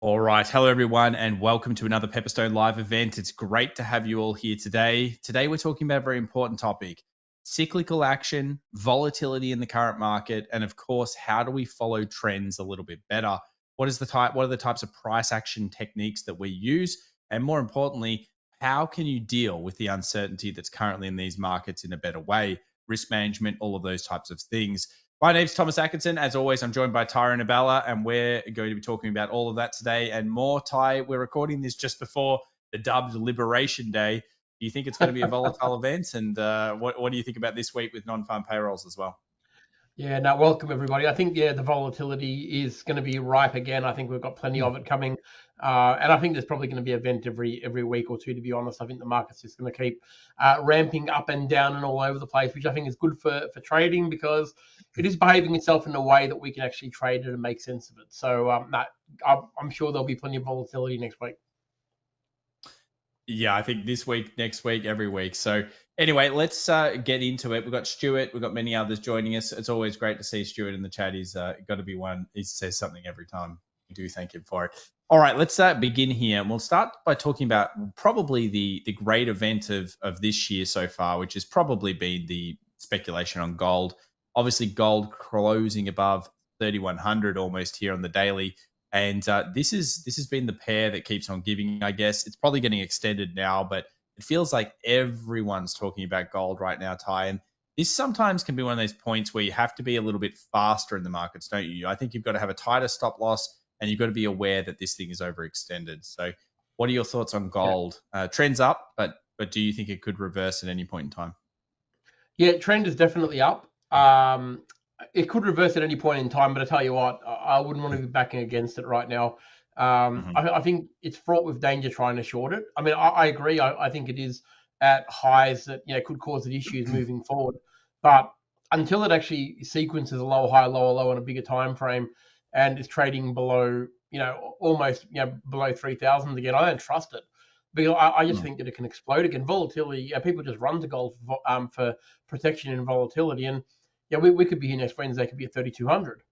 All right. Hello, everyone, and welcome to another Pepperstone live event. It's great to have you all here today. Today, we're talking about a very important topic, cyclical action, volatility in the current market, and of course, how do we follow trends a little bit better? What are the types of price action techniques that we use? And more importantly, how can you deal with the uncertainty that's currently in these markets in a better way? Risk management, all of those types of things. My name's Thomas Atkinson. As always, I'm joined by Tyra Nabella, and we're going to be talking about all of that today and more. Ty, we're recording this just before the dubbed Liberation Day. Do you think it's going to be a volatile event? And what do you think about this week with non-farm payrolls as well? Yeah, no, welcome everybody. I think, the volatility is going to be ripe again. I think we've got plenty of it coming. And I think there's probably going to be an event every week or two, to be honest. I think the market's just going to keep ramping up and down and all over the place, which I think is good for trading because it is behaving itself in a way that we can actually trade it and make sense of it. So I'm sure there'll be plenty of volatility next week. Yeah, I think this week, next week, every week. So anyway, let's get into it. We've got Stuart. We've got many others joining us. It's always great to see Stuart in the chat. He's got to be one. He says something every time. We do thank him for it. All right, let's begin here. And we'll start by talking about probably the great event of this year so far, which has probably been the speculation on gold. Obviously, gold closing above 3,100 almost here on the daily. And this has been the pair that keeps on giving, I guess. It's probably getting extended now, but it feels like everyone's talking about gold right now, Ty. And this sometimes can be one of those points where you have to be a little bit faster in the markets, don't you? I think you've got to have a tighter stop loss, and you've got to be aware that this thing is overextended. So what are your thoughts on gold? Trend's up, but do you think it could reverse at any point in time? Yeah, trend is definitely up. It could reverse at any point in time, but I tell you what, I wouldn't want to be backing against it right now. I think it's fraught with danger trying to short it. I mean, I agree. I think it is at highs that could cause it issues moving forward. But until it actually sequences a lower high, lower low on a bigger time frame and is trading below, almost below 3,000 again, I don't trust it. Because I just think that it can explode again. Volatility, people just run to gold for protection and volatility. And we could be here next Wednesday, could be at 3,200.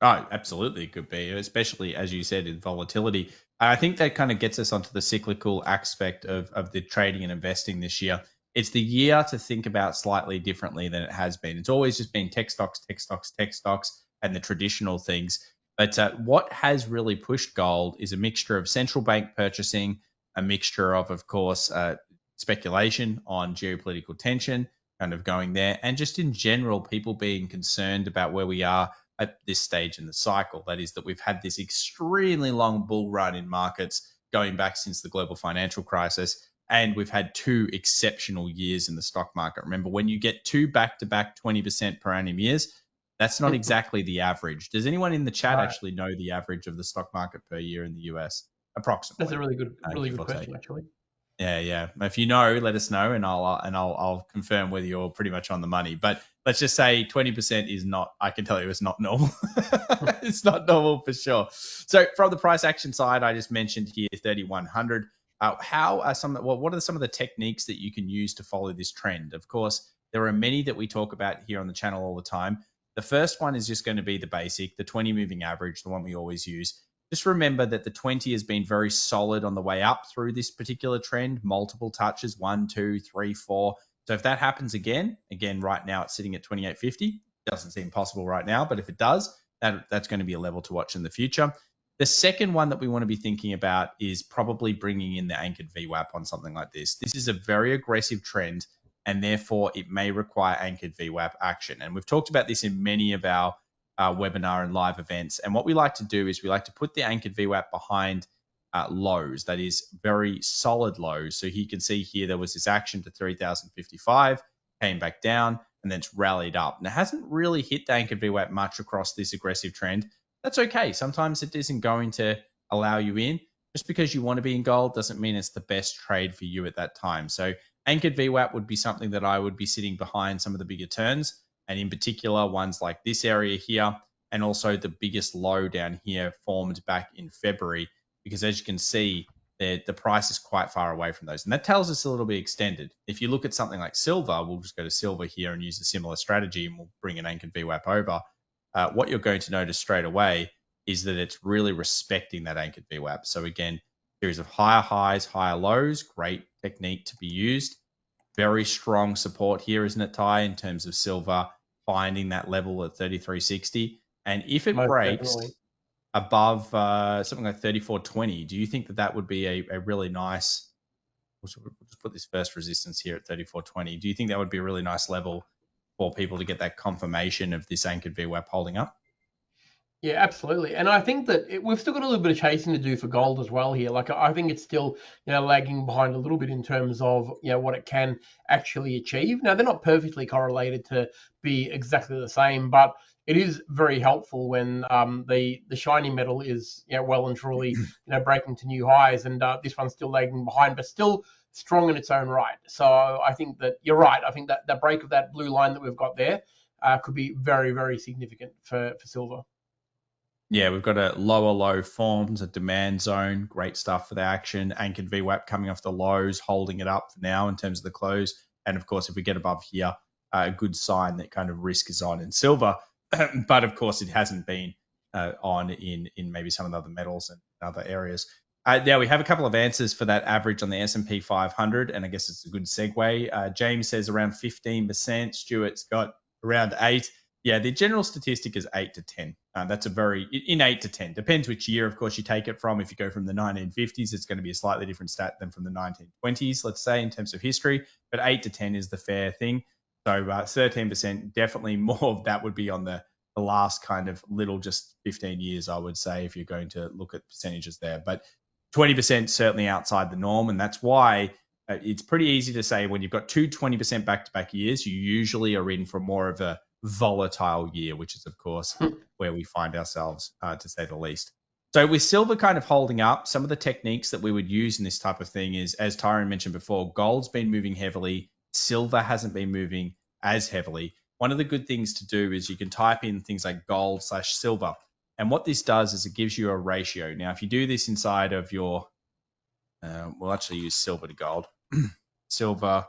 Oh, absolutely, it could be, especially as you said in volatility. I think that kind of gets us onto the cyclical aspect of the trading and investing this year. It's the year to think about slightly differently than it has been. It's always just been tech stocks, and the traditional things. But what has really pushed gold is a mixture of central bank purchasing, a mixture of course, speculation on geopolitical tension, kind of going there, and just in general, people being concerned about where we are at this stage in the cycle. That is that we've had this extremely long bull run in markets going back since the global financial crisis, and we've had two exceptional years in the stock market. Remember, when you get two back-to-back 20% per annum years, that's not exactly the average. Does anyone in the chat actually know the average of the stock market per year in the US? Approximately. That's a really good question, actually. Yeah. If you know, let us know, and I'll confirm whether you're pretty much on the money. But let's just say 20% is not. I can tell you, it's not normal. It's not normal for sure. So from the price action side, I just mentioned here 3,100. What are some of the techniques that you can use to follow this trend? Of course, there are many that we talk about here on the channel all the time. The first one is just going to be the basic, the 20 moving average, the one we always use. Just remember that the 20 has been very solid on the way up through this particular trend, multiple touches, 1, 2, 3, 4. So if that happens again, right now it's sitting at 28.50. Doesn't seem possible right now, but if it does, that's going to be a level to watch in the future. The second one that we want to be thinking about is probably bringing in the anchored VWAP on something like this. This is a very aggressive trend, and therefore it may require anchored VWAP action. And we've talked about this in many of our webinar and live events. And what we like to do is we like to put the anchored VWAP behind lows, that is very solid lows. So you can see here there was this action to 3,055, came back down, and then it's rallied up. And it hasn't really hit the anchored VWAP much across this aggressive trend. That's okay. Sometimes it isn't going to allow you in. Just because you want to be in gold doesn't mean it's the best trade for you at that time. So anchored VWAP would be something that I would be sitting behind some of the bigger turns, and in particular ones like this area here, and also the biggest low down here formed back in February, because as you can see, the price is quite far away from those. And that tells us a little bit extended. If you look at something like silver, we'll just go to silver here and use a similar strategy, and we'll bring an anchored VWAP over. What you're going to notice straight away is that it's really respecting that anchored VWAP. So again, series of higher highs, higher lows, great technique to be used. Very strong support here, isn't it, Ty, in terms of silver finding that level at 33.60. And if it Most breaks definitely. above something like 34.20, do you think that that would be a really nice, we'll just put this first resistance here at 34.20. Do you think that would be a really nice level for people to get that confirmation of this anchored VWAP holding up? Yeah, absolutely. And I think that we've still got a little bit of chasing to do for gold as well here. Like, I think it's still, lagging behind a little bit in terms of, what it can actually achieve. Now, they're not perfectly correlated to be exactly the same, but it is very helpful when the shiny metal is, well and truly, breaking to new highs, and this one's still lagging behind, but still strong in its own right. So I think that you're right. I think that the break of that blue line that we've got there could be very, very significant for silver. Yeah, we've got a lower low formed, a demand zone, great stuff for the action. Anchored VWAP coming off the lows, holding it up for now in terms of the close. And of course, if we get above here, a good sign that kind of risk is on in silver. But of course, it hasn't been on in maybe some of the other metals and other areas. Now we have a couple of answers for that average on the S&P 500, and I guess it's a good segue. James says around 15%. Stuart's got around 8%. Yeah, the general statistic is 8 to 10. That's a very, in 8 to 10. Depends which year, of course, you take it from. If you go from the 1950s, it's going to be a slightly different stat than from the 1920s, let's say, in terms of history. But 8 to 10 is the fair thing. So 13%, definitely more of that would be on the last kind of little, just 15 years, I would say, if you're going to look at percentages there. But 20% certainly outside the norm. And that's why it's pretty easy to say when you've got two 20% back-to-back years, you usually are in for more of a volatile year, which is, of course, where we find ourselves, to say the least. So with silver kind of holding up, some of the techniques that we would use in this type of thing is, as Tyrone mentioned before, gold's been moving heavily. Silver hasn't been moving as heavily. One of the good things to do is you can type in things like gold/silver. And what this does is it gives you a ratio. Now, if you do this inside of your, we'll actually use silver to gold, silver,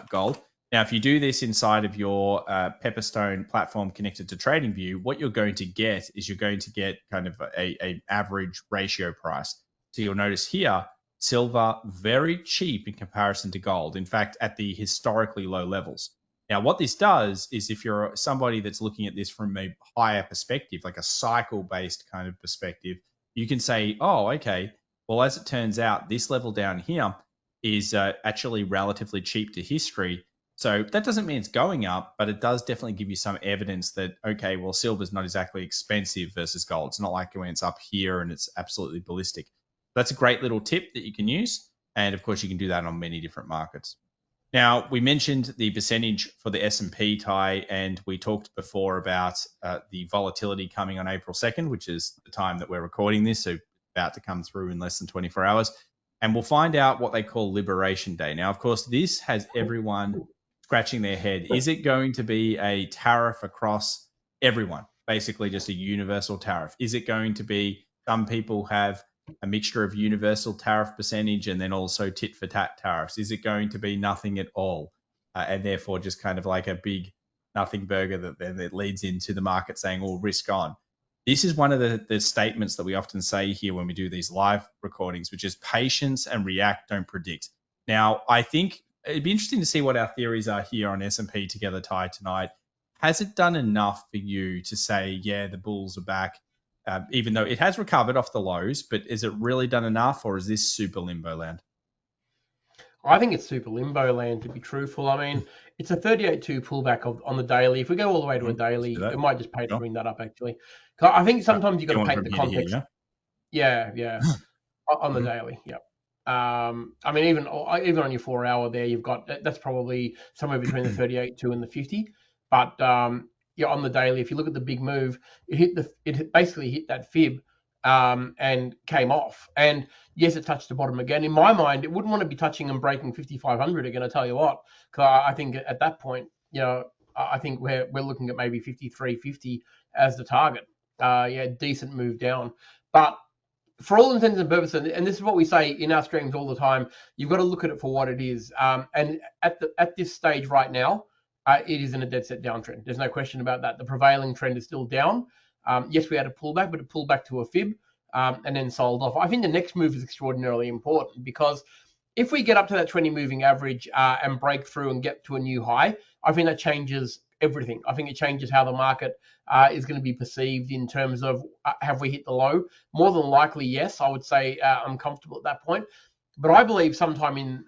gold. Now, if you do this inside of your Pepperstone platform connected to TradingView, what you're going to get is you're going to get kind of a average ratio price. So you'll notice here, silver very cheap in comparison to gold. In fact, at the historically low levels. Now, what this does is if you're somebody that's looking at this from a higher perspective, like a cycle-based kind of perspective, you can say, oh, okay, well, as it turns out, this level down here is actually relatively cheap to history. So that doesn't mean it's going up, but it does definitely give you some evidence that, okay, well, silver's not exactly expensive versus gold. It's not like when it's up here and it's absolutely ballistic. That's a great little tip that you can use. And of course, you can do that on many different markets. Now, we mentioned the percentage for the S&P, Ty, and we talked before about the volatility coming on April 2nd, which is the time that we're recording this, so about to come through in less than 24 hours. And we'll find out what they call Liberation Day. Now, of course, this has everyone scratching their head. Is it going to be a tariff across everyone? Basically just a universal tariff. Is it going to be some people have a mixture of universal tariff percentage and then also tit for tat tariffs? Is it going to be nothing at all? And therefore just kind of like a big nothing burger that leads into the market saying, oh, risk on. This is one of the statements that we often say here when we do these live recordings, which is patience and react, don't predict. Now, I think it'd be interesting to see what our theories are here on S&P together, Ty, tonight. Has it done enough for you to say, yeah, the bulls are back, even though it has recovered off the lows, but is it really done enough, or is this super limbo land? I think it's super limbo land, to be truthful. I mean, it's a 38.2 pullback on the daily. If we go all the way to a daily, it might just pay to bring that up, actually. I think sometimes you've got to paint the context. Yeah. On the daily, yeah. I mean, even on your 4 hour there, you've got that's probably somewhere between the 38.2 and the 50. But on the daily, if you look at the big move, it basically hit that fib and came off. And yes, it touched the bottom again. In my mind, it wouldn't want to be touching and breaking 5,500 again. I tell you what, because I think at that point, I think we're looking at maybe 53.50 as the target. Decent move down, but for all intents and purposes, and this is what we say in our streams all the time, you've got to look at it for what it is. And at this stage right now, it is in a dead set downtrend. There's no question about that. The prevailing trend is still down. Yes, we had a pullback, but it pulled back to a fib and then sold off. I think the next move is extraordinarily important because if we get up to that 20 moving average and break through and get to a new high, I think that changes everything. I think it changes how the market is going to be perceived in terms of have we hit the low? More than likely, yes. I would say I'm comfortable at that point. But I believe sometime in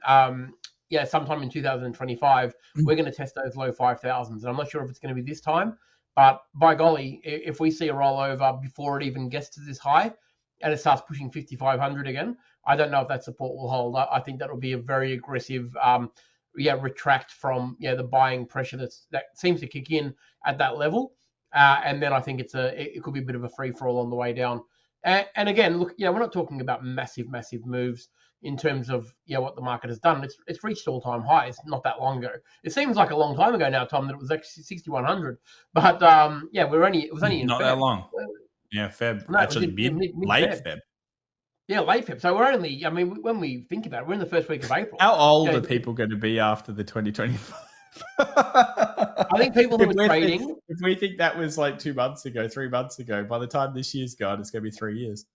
2025, we're going to test those low 5,000s. And I'm not sure if it's going to be this time, but by golly, if we see a rollover before it even gets to this high and it starts pushing 5,500 again, I don't know if that support will hold. I think that will be a very aggressive retract from the buying pressure that seems to kick in at that level. And then I think it could be a bit of a free for all on the way down. And again, look, we're not talking about massive moves in terms of what the market has done. It's reached all-time highs not that long ago. It seems like a long time ago now, Tom, that it was actually 6,100. But it was only in not Feb. That long. Yeah, Feb. No, actually, late Feb. Yeah, late Feb. So we're only, when we think about it, we're in the first week of April. How old are people going to be after the 2025? I think people who are trading. If we think that was like 2 months ago, 3 months ago, by the time this year's gone, it's going to be 3 years.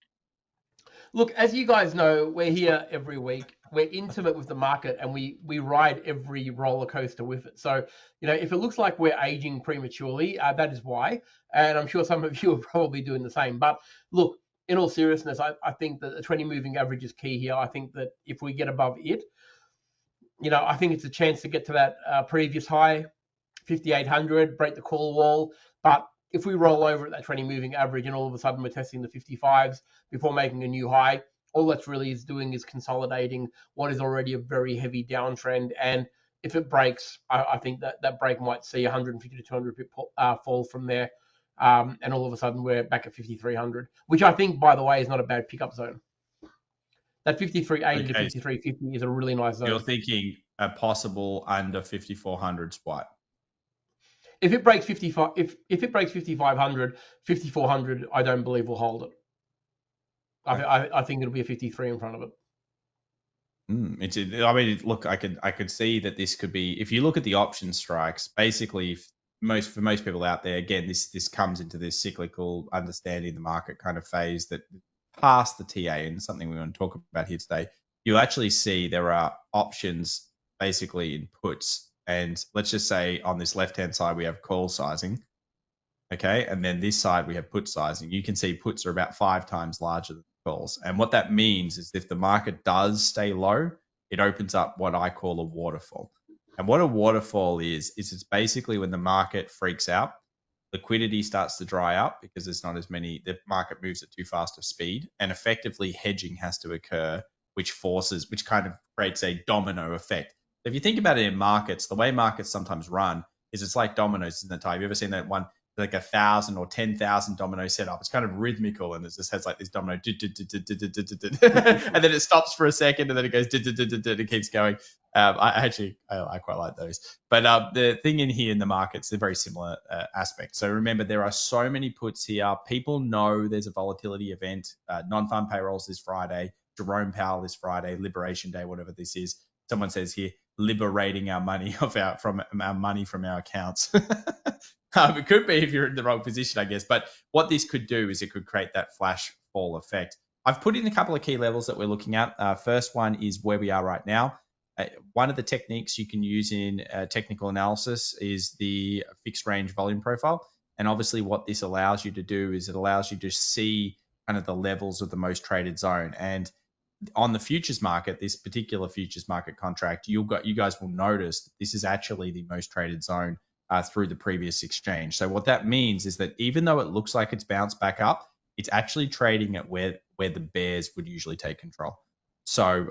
Look, as you guys know, we're here every week. We're intimate with the market and we ride every roller coaster with it. So, if it looks like we're aging prematurely, that is why. And I'm sure some of you are probably doing the same. But look, in all seriousness, I think that the 20 moving average is key here. I think that if we get above it, I think it's a chance to get to that previous high, 5,800, break the call wall. But if we roll over at that 20 moving average and all of a sudden we're testing the 55s before making a new high, all that's really is doing is consolidating what is already a very heavy downtrend. And if it breaks, I think that break might see 150 to 200 pip fall from there. And all of a sudden we're back at 5,300, which I think, by the way, is not a bad pickup zone. That 53.80 to 53.50 is a really nice zone. You're thinking a possible under 5,400 spot. If it breaks 55, if it breaks 5,500, 5,400, I don't believe will hold it. I think it'll be a 53 in front of it. Look, I could see that this could be. If you look at the option strikes, basically, for most people out there, again, this comes into this cyclical understanding the market kind of phase that past the TA, and something we want to talk about here today. You'll actually see there are options basically in puts. And let's just say on this left-hand side, we have call sizing. Okay. And then this side, we have put sizing. You can see puts are about 5 times larger than calls. And what that means is if the market does stay low, it opens up what I call a waterfall. And what a waterfall is it's basically when the market freaks out, liquidity starts to dry up because there's not as many, the market moves at too fast a speed, and effectively hedging has to occur, which kind of creates a domino effect. If you think about it in markets, the way markets sometimes run is it's like dominoes, isn't it, Ty? Have you ever seen that one, like 1,000 or 10,000 domino setup? It's kind of rhythmical and it just has like this domino, and then it stops for a second and then it goes, it keeps going. I quite like those. But the thing in here in the markets, they're very similar aspects. So remember, there are so many puts here. People know there's a volatility event, non-farm payrolls this Friday, Jerome Powell this Friday, Liberation Day, whatever this is. Someone says here, liberating our money from our accounts. It could be if you're in the wrong position, I guess. But what this could do is it could create that flash fall effect. I've put in a couple of key levels that we're looking at. First one is where we are right now. One of the techniques you can use in technical analysis is the fixed range volume profile. And obviously what this allows you to do is it allows you to see kind of the levels of the most traded zone. And on the futures market, this particular futures market contract, you guys will notice that this is actually the most traded zone through the previous exchange. So what that means is that even though it looks like it's bounced back up, it's actually trading at where the bears would usually take control. So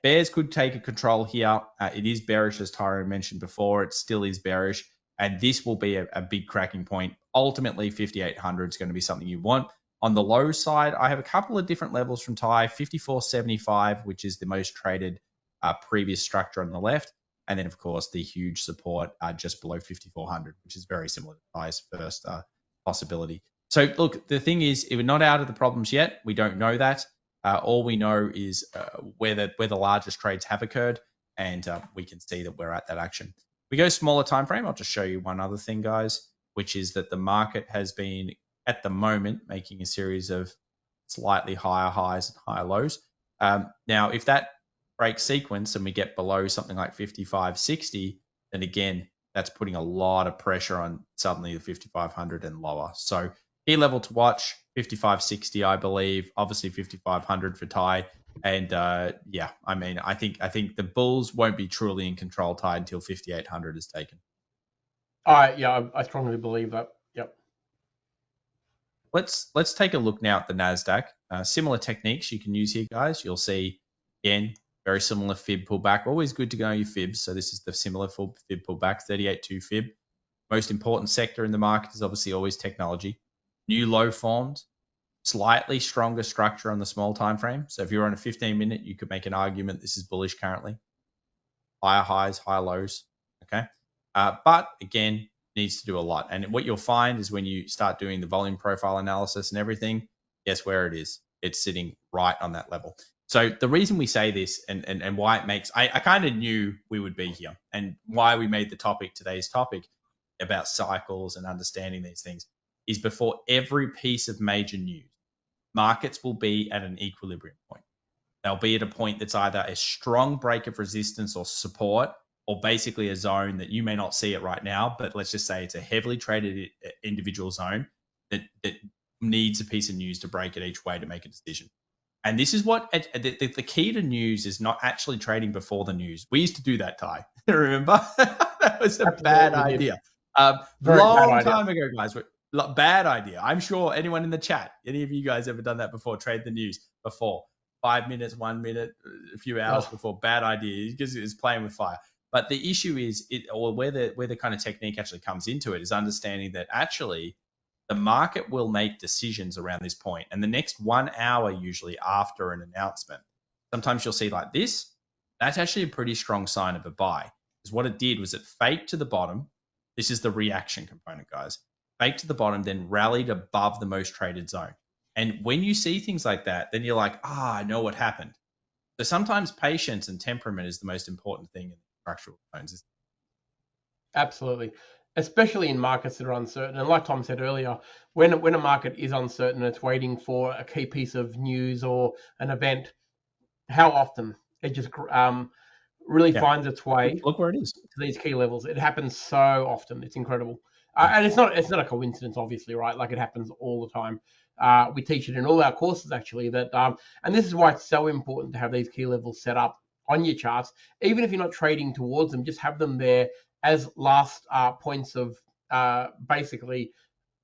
bears could take a control here. It is bearish, as Tyrone mentioned before. It still is bearish, and this will be a big cracking point. Ultimately, 5,800 is going to be something you want. On the low side, I have a couple of different levels from Ty, 54.75, which is the most traded previous structure on the left. And then, of course, the huge support just below 5,400, which is very similar to Ty's first possibility. So, look, the thing is, we're not out of the problems yet. We don't know that. All we know is where the largest trades have occurred, and we can see that we're at that action. We go smaller time frame. I'll just show you one other thing, guys, which is that the market has been at the moment making a series of slightly higher highs and higher lows. Now, if that breaks sequence and we get below something like 55.60, then again, that's putting a lot of pressure on suddenly the 5,500 and lower. So key level to watch, 55.60, I believe. Obviously 5,500 for Thai. And yeah, I mean, I think the bulls won't be truly in control Thai until 5,800 is taken. Yeah, I strongly believe that. Yep. Let's take a look now at the NASDAQ. Similar techniques you can use here, guys. You'll see, again, very similar fib pullback. Always good to go on your fibs. So this is the similar fib pullback, 38.2 fib. Most important sector in the market is obviously always technology. New low formed, slightly stronger structure on the small time frame. So if you're on a 15-minute, you could make an argument this is bullish currently. Higher highs, higher lows. Okay. But again, needs to do a lot. And what you'll find is when you start doing the volume profile analysis and everything, guess where it is? It's sitting right on that level. So the reason we say this and why it makes, I kind of knew we would be here, and why we made the topic today's topic about cycles and understanding these things is before every piece of major news, markets will be at an equilibrium point. They'll be at a point that's either a strong break of resistance or support, or basically a zone that you may not see it right now, but let's just say it's a heavily traded individual zone that needs a piece of news to break it each way to make a decision. And this is what the key to news is, not actually trading before the news. We used to do that, Ty. Remember? That was a bad idea. Long time ago, guys. Bad idea. I'm sure anyone in the chat, any of you guys ever done that before? Trade the news before 5 minutes, 1 minute, a few hours before. Bad idea, because it's playing with fire. But the issue is, where the kind of technique actually comes into it is understanding that actually the market will make decisions around this point. And the next 1 hour, usually after an announcement, sometimes you'll see like this. That's actually a pretty strong sign of a buy. Because what it did was it faked to the bottom. This is the reaction component, guys. Faked to the bottom, then rallied above the most traded zone. And when you see things like that, then you're like, I know what happened. So sometimes patience and temperament is the most important thing in structural zones. Absolutely. Especially in markets that are uncertain. And like Tom said earlier, when a market is uncertain and it's waiting for a key piece of news or an event, how often it just really finds its way. Look where it is. To these key levels. It happens so often. It's incredible. And it's not a coincidence, obviously, right? Like, it happens all the time. We teach it in all our courses, actually, that and this is why it's so important to have these key levels set up on your charts. Even if you're not trading towards them, just have them there as last points of basically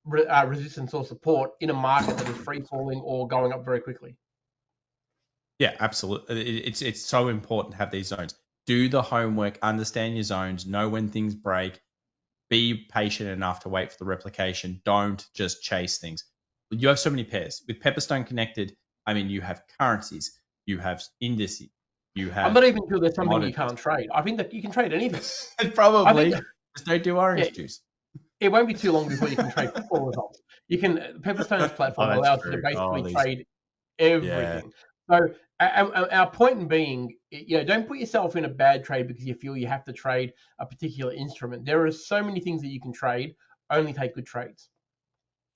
resistance or support in a market that is free falling or going up very quickly. Yeah, absolutely. It's so important to have these zones. Do the homework, understand your zones, know when things break, be patient enough to wait for the replication. Don't just chase things. You have so many pairs. With Pepperstone connected, I mean, you have currencies, you have indices, you have... I'm not even sure there's something you can't trade. I think that you can trade anything. Probably. Just don't do orange juice. It won't be too long before you can trade football results. You can... Pepperstone's platform allows you to basically trade everything. Yeah. So our point in being, don't put yourself in a bad trade because you feel you have to trade a particular instrument. There are so many things that you can trade. Only take good trades.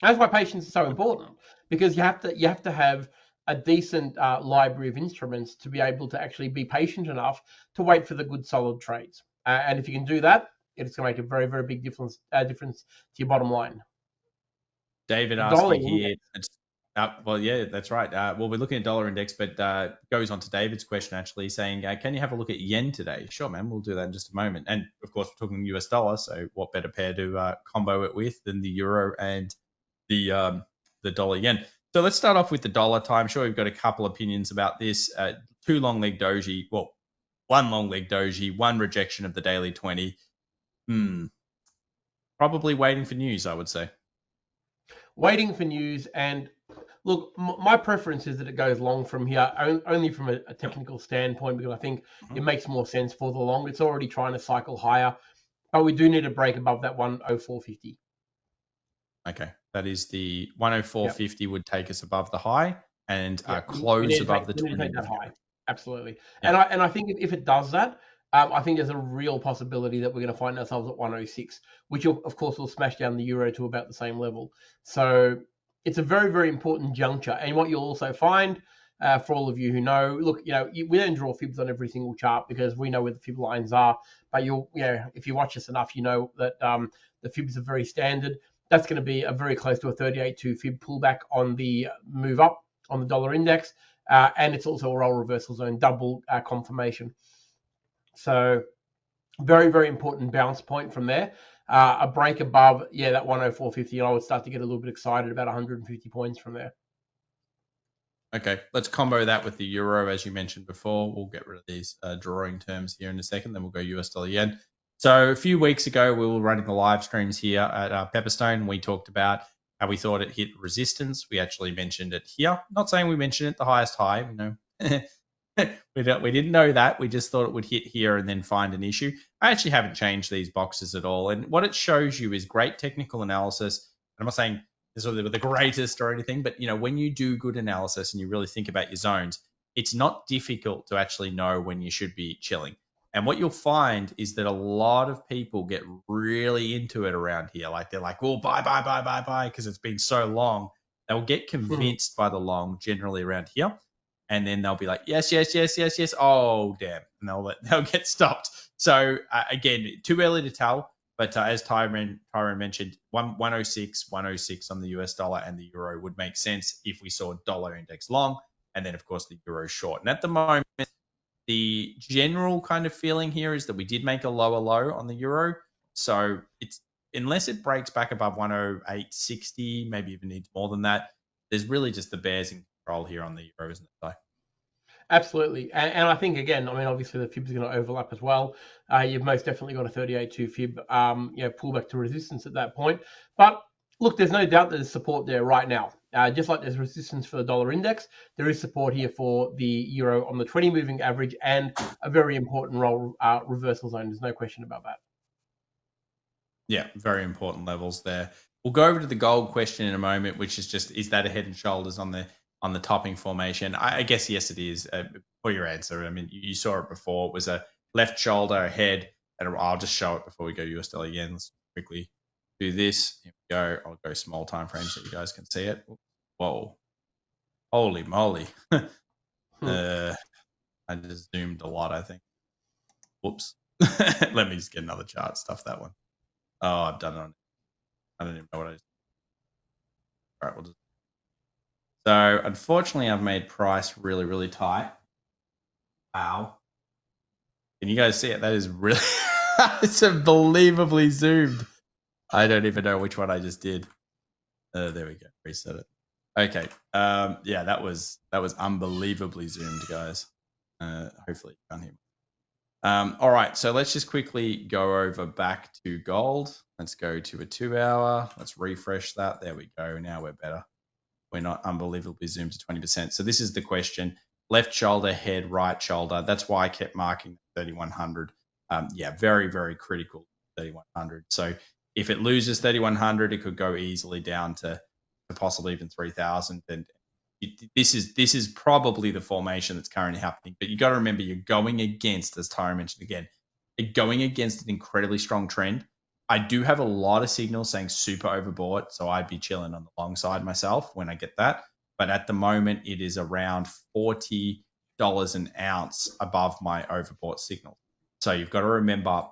That's why patience is so important, because you have to have a decent library of instruments to be able to actually be patient enough to wait for the good solid trades. And if you can do that, it's going to make a very, very big difference to your bottom line. David asked me here. Well, yeah, that's right. Well, we're looking at dollar index, but goes on to David's question, actually, saying, can you have a look at yen today? Sure, man. We'll do that in just a moment. And, of course, we're talking US dollar, so what better pair to combo it with than the euro and the dollar yen. So let's start off with the dollar. I'm sure we've got a couple opinions about this. Two long leg doji, well, one long leg doji, one rejection of the daily 20. Probably waiting for news, I would say. Waiting for news. And look, my preference is that it goes long from here, only from a technical standpoint, because I think it makes more sense for the long. It's already trying to cycle higher, but we do need a break above that 104.50. Okay, that is the 104.50 would take us above the high and close above the 20. Take that high. Absolutely. Yep. And I think if it does that, I think there's a real possibility that we're going to find ourselves at 106, which of course will smash down the euro to about the same level. So it's a very, very important juncture. And what you'll also find, for all of you who know, look, we don't draw fibs on every single chart because we know where the fib lines are. But if you watch us enough, you know that the fibs are very standard. That's going to be a very close to a 38.2 fib pullback on the move up on the dollar index, and it's also a roll reversal zone double confirmation. So very, very important bounce point from there. A break above, that 104.50, and I would start to get a little bit excited about 150 points from there. Okay, let's combo that with the euro, as you mentioned before. We'll get rid of these drawing terms here in a second, then we'll go US dollar yen. So a few weeks ago, we were running the live streams here at Pepperstone. We talked about how we thought it hit resistance. We actually mentioned it here. Not saying we mentioned it the highest high. We didn't know that. We just thought it would hit here and then find an issue. I actually haven't changed these boxes at all. And what it shows you is great technical analysis. I'm not saying this is the greatest or anything, but when you do good analysis and you really think about your zones, it's not difficult to actually know when you should be chilling. And what you'll find is that a lot of people get really into it around here. Like they're like, "Oh, buy," because it's been so long. They'll get convinced by the long generally around here. And then they'll be like, yes. Oh, damn. And they'll get stopped. So again, too early to tell. But as Tyrone mentioned, 106 on the US dollar and the euro would make sense if we saw dollar index long, and then of course the euro short. And at the moment, the general kind of feeling here is that we did make a lower low on the euro. So it's unless it breaks back above 108.60, maybe even needs more than that, there's really just the bears in control here on the euro, isn't it, Ty? Absolutely. And I think, again, obviously the fibs are going to overlap as well. You've most definitely got a 38.2 fib, pull back to resistance at that point. But look, there's no doubt that there's support there right now. Just like there's resistance for the dollar index, there is support here for the euro on the 20 moving average and a very important roll reversal zone. There's no question about that. Yeah, very important levels there. We'll go over to the gold question in a moment, which is just, is that a head and shoulders on the topping formation? I guess, yes, it is. For your answer, I mean, you saw it before. It was a left shoulder, a head, and I'll just show it before we go US dollar yen. Let's quickly do this. Here we go. I'll go small time frames so you guys can see it. Whoa. Holy moly. I just zoomed a lot, I think. Whoops. Let me just get another chart. Stuff that one. Oh, I've done it on. I don't even know what I just. All right, we'll just. So unfortunately, I've made price really, really tight. Wow. Can you guys see it? That is really, it's unbelievably zoomed. I don't even know which one I just did. There we go. Reset it. Okay. Yeah, that was unbelievably zoomed, guys. Hopefully you can't hear me. All right, so let's just quickly go over back to gold. Let's go to a 2 hour. Let's refresh that. There we go. Now we're better. We're not unbelievably zoomed to 20%. So this is the question. Left shoulder, head, right shoulder. That's why I kept marking 3,100. Yeah, very, very critical, 3,100. So if it loses 3,100, it could go easily down to possibly even 3,000. And this is probably the formation that's currently happening. But you got to remember, you're going against, as Tyra mentioned again, you're going against an incredibly strong trend. I do have a lot of signals saying super overbought, so I'd be chilling on the long side myself when I get that. But at the moment, it is around $40 an ounce above my overbought signal. So you've got to remember,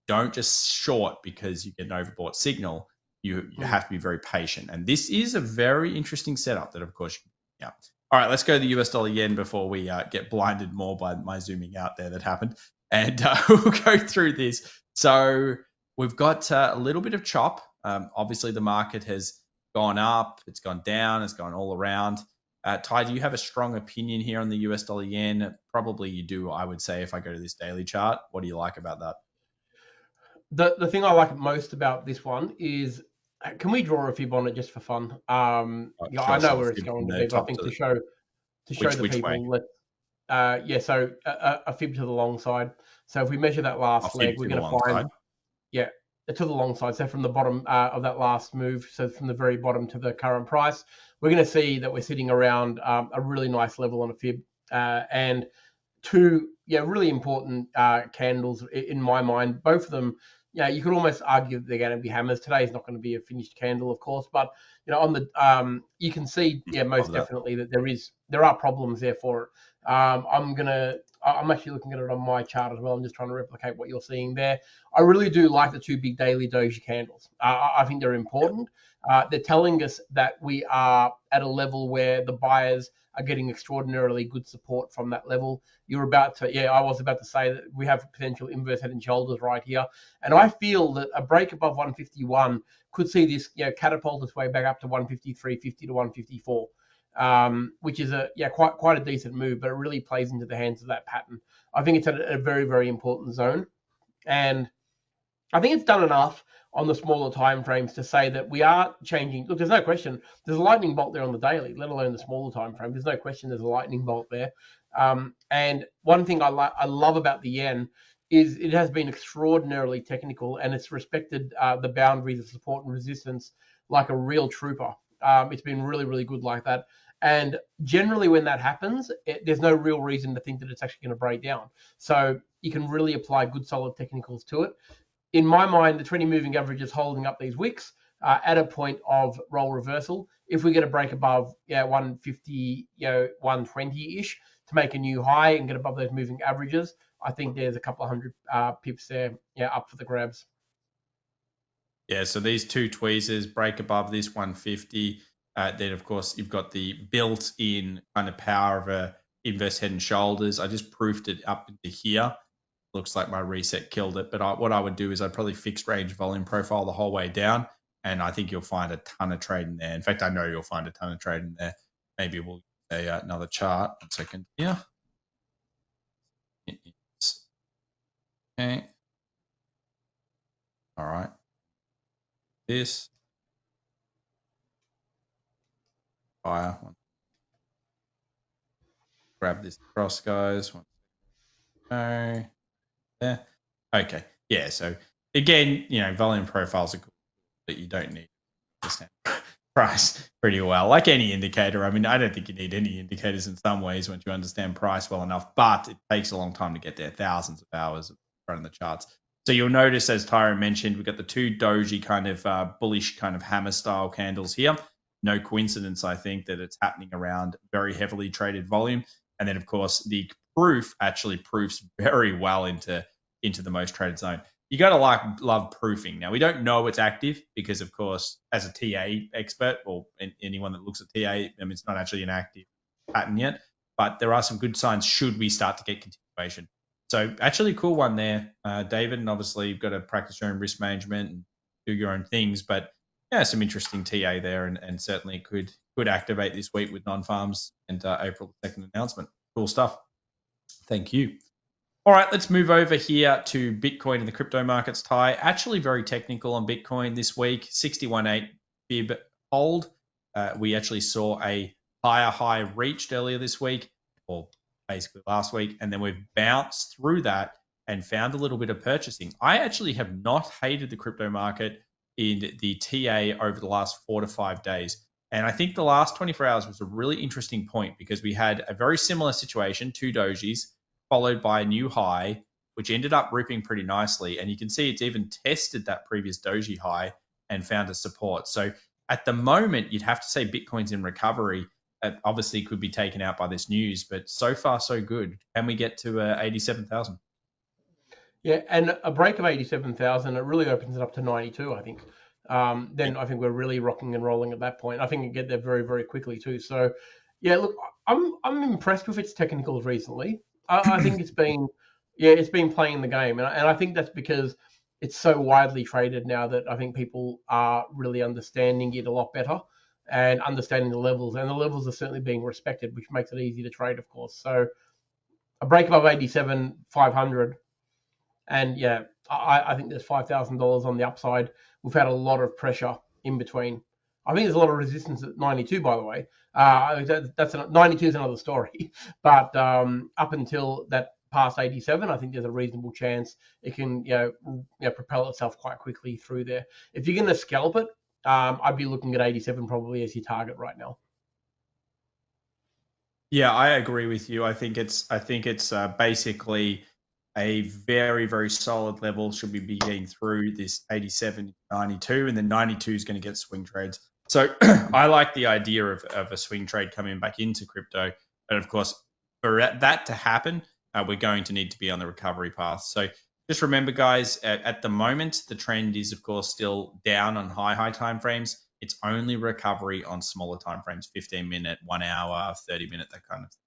don't just short because you get an overbought signal. You have to be very patient. And this is a very interesting setup that, of course, yeah. All right, let's go to the US dollar yen before we get blinded more by my zooming out there that happened. And we'll go through this. So we've got a little bit of chop. Obviously, the market has gone up, it's gone down, it's gone all around. Ty, do you have a strong opinion here on the US dollar yen? Probably you do, I would say, if I go to this daily chart. What do you like about that? The thing I like most about this one is, can we draw a fib on it just for fun? I know where it's going to be, but I think to show the people. So a fib to the long side. So if we measure that last leg, we're going to find, to the long side. So from the bottom of that last move, so from the very bottom to the current price, we're going to see that we're sitting around a really nice level on a fib, and two really important candles in my mind. Both of them yeah, you could almost argue that they're going to be hammers. Today is not going to be a finished candle, of course, but on the you can see, yeah, most definitely that there are problems there for it. I'm actually looking at it on my chart as well. I'm just trying to replicate what you're seeing there. I really do like the two big daily doji candles. I think they're important. They're telling us that we are at a level where the buyers are getting extraordinarily good support from that level. I was about to say that we have potential inverse head and shoulders right here. And I feel that a break above 151 could see this, catapult its way back up to 153.50 to 154, which is quite a decent move, but it really plays into the hands of that pattern. I think it's at a very, very important zone. And I think it's done enough on the smaller time frames to say that we are changing. Look, there's no question. There's a lightning bolt there on the daily, let alone the smaller time frame. There's no question there's a lightning bolt there. And one thing I love about the yen is it has been extraordinarily technical, and it's respected the boundaries of support and resistance like a real trooper. It's been really, really good like that. And generally when that happens, there's no real reason to think that it's actually going to break down. So you can really apply good, solid technicals to it. In my mind, the 20 moving average is holding up these wicks at a point of roll reversal. If we get a break above 150, 120-ish to make a new high and get above those moving averages, I think there's a couple of hundred pips there up for the grabs. Yeah, so these two tweezers break above this 150. Then, of course, you've got the built-in kind of power of a inverse head and shoulders. I just proofed it up into here. Looks like my reset killed it. But what I would do is I'd probably fixed range volume profile the whole way down. And I think you'll find a ton of trade in there. In fact, I know you'll find a ton of trade in there. Maybe we'll get another chart. 1 second here. Okay. All right. This. Fire. Grab this across, guys. No. There. Okay. Yeah. So again, volume profiles are cool, but you don't need to understand price pretty well. Like any indicator. I mean, I don't think you need any indicators in some ways once you understand price well enough, but it takes a long time to get there. Thousands of hours of running the charts. So you'll notice, as Tyrone mentioned, we've got the two doji kind of bullish kind of hammer style candles here. No coincidence, I think, that it's happening around very heavily traded volume. And then, of course, the proof actually proofs very well into the most traded zone. You got to love proofing. Now, we don't know it's active because, of course, as a TA expert or anyone that looks at TA, I mean, it's not actually an active pattern yet, but there are some good signs should we start to get continuation. So actually a cool one there, David, and obviously you've got to practice your own risk management and do your own things, but yeah, some interesting TA there and certainly could activate this week with non-farms and April 2nd announcement. Cool stuff. Thank you. All right, let's move over here to Bitcoin and the crypto markets, Ty. Actually very technical on Bitcoin this week, 61.8 fib hold. We actually saw a higher high reached earlier this week, or basically last week, and then we've bounced through that and found a little bit of purchasing. I actually have not hated the crypto market in the TA over the last 4 to 5 days. And I think the last 24 hours was a really interesting point because we had a very similar situation, two dojis, followed by a new high, which ended up ripping pretty nicely. And you can see it's even tested that previous doji high and found a support. So at the moment, you'd have to say Bitcoin's in recovery. It obviously could be taken out by this news, but so far, so good. Can we get to 87,000? Yeah, and a break of 87,000, it really opens it up to 92, I think. Then I think we're really rocking and rolling at that point. I think we get there very, very quickly too. So, yeah, look, I'm impressed with its technicals recently. I think it's been playing the game, and I think that's because it's so widely traded now that I think people are really understanding it a lot better and understanding the levels, and the levels are certainly being respected, which makes it easy to trade, of course. So a break above 87,500, and yeah, I think there's $5,000 on the upside. We've had a lot of pressure in between. I think there's a lot of resistance at 92, by the way. 92 is another story, but up until that past 87, I think there's a reasonable chance it can propel itself quite quickly through there. If you're going to scalp it, I'd be looking at 87 probably as your target right now. Yeah, I agree with you. I think it's basically a very, very solid level. Should we be getting through this 87, 92, and then 92 is going to get swing trades. So I like the idea of a swing trade coming back into crypto. But of course, for that to happen, we're going to need to be on the recovery path. So just remember, guys, at the moment, the trend is, of course, still down on high time frames. It's only recovery on smaller time frames, 15-minute, 1 hour, 30-minute, that kind of thing.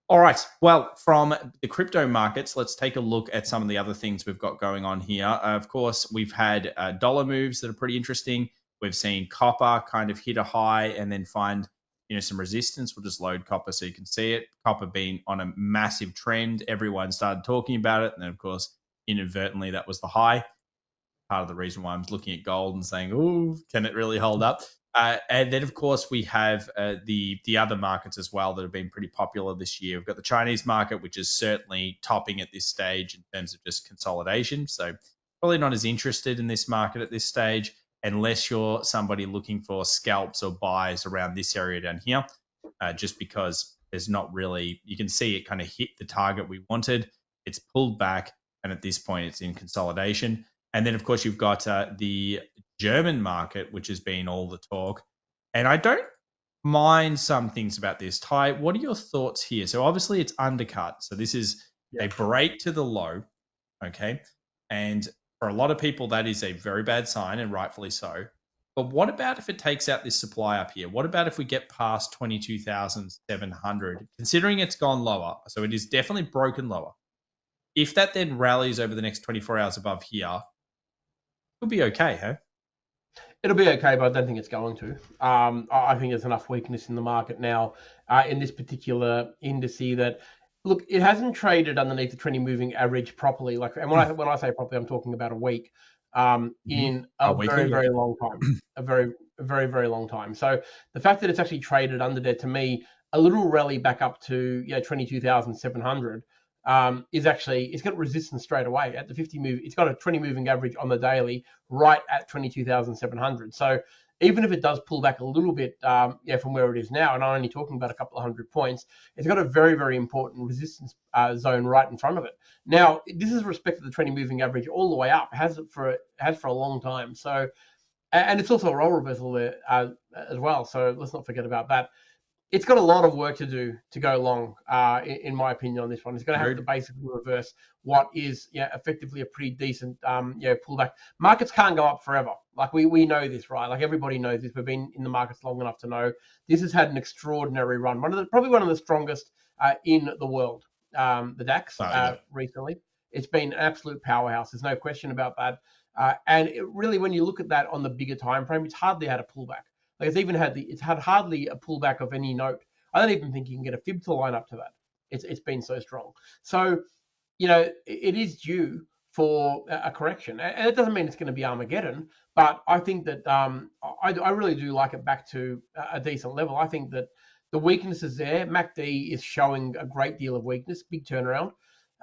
All right. Well, from the crypto markets, let's take a look at some of the other things we've got going on here. Of course, we've had dollar moves that are pretty interesting. We've seen copper kind of hit a high and then find some resistance. We'll just load copper so you can see it. Copper being on a massive trend. Everyone started talking about it. And then, of course, inadvertently, that was the high. Part of the reason why I'm looking at gold and saying, "Oh, can it really hold up?" And then, of course, we have the other markets as well that have been pretty popular this year. We've got the Chinese market, which is certainly topping at this stage in terms of just consolidation. So probably not as interested in this market at this stage, unless you're somebody looking for scalps or buys around this area down here, just because there's not really, you can see it kind of hit the target we wanted. It's pulled back, and at this point, it's in consolidation. And then, of course, you've got the German market, which has been all the talk. And I don't mind some things about this. Ty, what are your thoughts here? So obviously it's undercut. So this is a break to the low, okay? And for a lot of people, that is a very bad sign, and rightfully so. But what about if it takes out this supply up here? What about if we get past 22,700, considering it's gone lower? So it is definitely broken lower. If that then rallies over the next 24 hours above here, it'll be okay, huh? It'll be okay, but I don't think it's going to. I think there's enough weakness in the market now in this particular indice that, look, it hasn't traded underneath the 20 moving average properly. And when I say properly, I'm talking about a week in a very, very long time, a very, very, very long time. So the fact that it's actually traded under there, to me, a little rally back up to 22,700. Is actually, it's got resistance straight away at the 50 move. It's got a 20 moving average on the daily right at 22,700. So even if it does pull back a little bit, from where it is now, and I'm only talking about a couple of hundred points, it's got a very, very important resistance zone right in front of it. Now, this is respect to the 20 moving average all the way up. It has for a long time. So, and it's also a roll reversal there as well. So let's not forget about that. It's got a lot of work to do to go long, in my opinion, on this one. It's going to have to basically reverse what is effectively a pretty decent pullback. Markets can't go up forever. Like we know this, right? Like everybody knows this. We've been in the markets long enough to know this has had an extraordinary run. Probably one of the strongest in the world. The DAX recently. It's been an absolute powerhouse. There's no question about that. And it really, when you look at that on the bigger time frame, it's hardly had a pullback. Like it's had hardly a pullback of any note. I don't even think you can get a fib to line up to that. It's been so strong. So, it is due for a correction, and it doesn't mean it's going to be Armageddon. But I think that I really do like it back to a decent level. I think that the weakness is there. MACD is showing a great deal of weakness, big turnaround.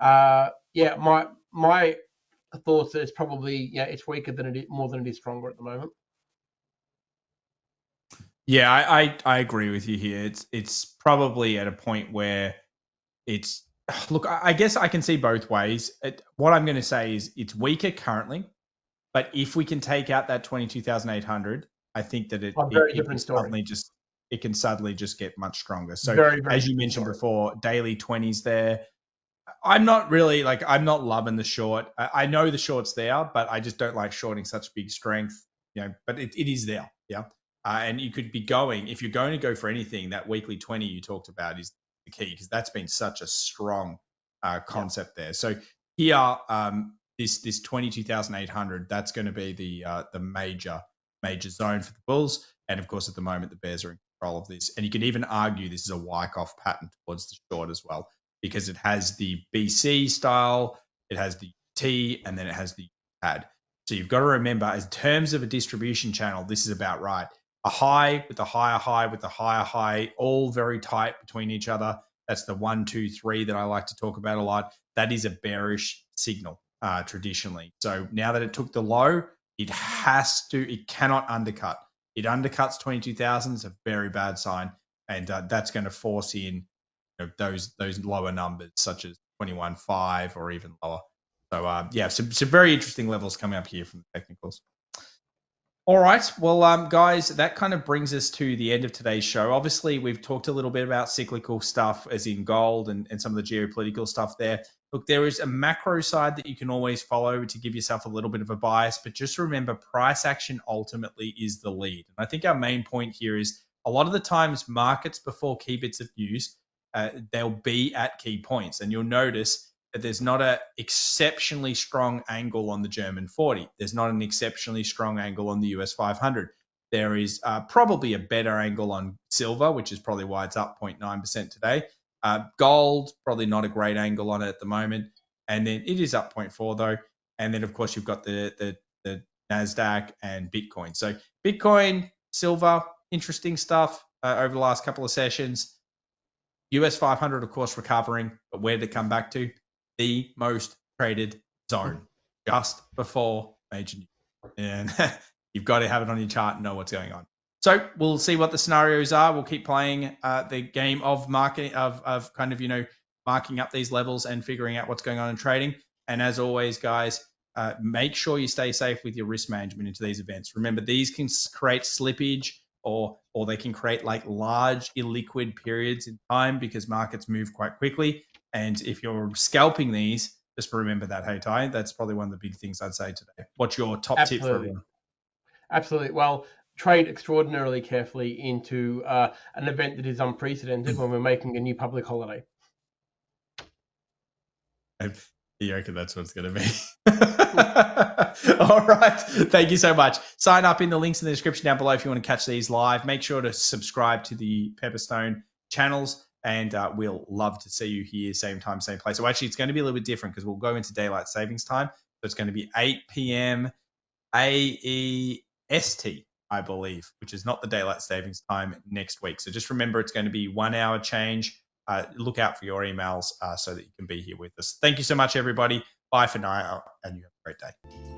My thoughts that it's probably it's weaker than it is, more than it is stronger at the moment. Yeah, I agree with you here. It's probably at a point where it's, look, I guess I can see both ways. What I'm going to say is it's weaker currently, but if we can take out that 22,800, I think that it can suddenly just get much stronger. So very, very as you mentioned before, daily 20s there. I'm not loving the short. I know the short's there, but I just don't like shorting such big strength. But it is there. Yeah. And you could be going, if you're going to go for anything, that weekly 20 you talked about is the key, because that's been such a strong concept there. So here, this 22,800, that's going to be the major zone for the bulls. And of course, at the moment, the bears are in control of this. And you could even argue this is a Wyckoff pattern towards the short as well, because it has the BC style, it has the T, and then it has the pad. So you've got to remember, in terms of a distribution channel, this is about right. A high with a higher high with a higher high, all very tight between each other. That's the 1, 2, 3 that I like to talk about a lot. That is a bearish signal traditionally. So now that it took the low, it cannot undercut. It undercuts 22,000. It's a very bad sign. And that's going to force in those lower numbers, such as 21.5 or even lower. So yeah, some very interesting levels coming up here from the technicals. All right, well, guys, that kind of brings us to the end of today's show. Obviously, we've talked a little bit about cyclical stuff, as in gold and some of the geopolitical stuff there. Look, there is a macro side that you can always follow to give yourself a little bit of a bias, but just remember, price action ultimately is the lead. And I think our main point here is a lot of the times markets before key bits of news, they'll be at key points, and you'll notice that there's not an exceptionally strong angle on the German 40. There's not an exceptionally strong angle on the US 500. There is probably a better angle on silver, which is probably why it's up 0.9% today. Gold, probably not a great angle on it at the moment. And then it is up 0.4 though. And then, of course, you've got the NASDAQ and Bitcoin. So Bitcoin, silver, interesting stuff over the last couple of sessions. US 500, of course, recovering, but where did it come back to? The most traded zone just before major news. And you've got to have it on your chart and know what's going on. So we'll see what the scenarios are. We'll keep playing the game of market of kind of, marking up these levels and figuring out what's going on in trading. And as always, guys, make sure you stay safe with your risk management into these events. Remember, these can create slippage or they can create like large illiquid periods in time because markets move quite quickly. And if you're scalping these, just remember that, hey, Ty, that's probably one of the big things I'd say today. What's your top tip for everyone? Absolutely. Well, trade extraordinarily carefully into an event that is unprecedented when we're making a new public holiday. You reckon that's what it's going to be? All right. Thank you so much. Sign up in the links in the description down below if you want to catch these live. Make sure to subscribe to the Pepperstone channels, and we'll love to see you here, same time, same place. So actually, it's going to be a little bit different because we'll go into daylight savings time. So it's going to be 8 p.m. AEST, I believe, which is not the daylight savings time next week. So just remember, it's going to be 1 hour change. Look out for your emails so that you can be here with us. Thank you so much, everybody. Bye for now, and you have a great day.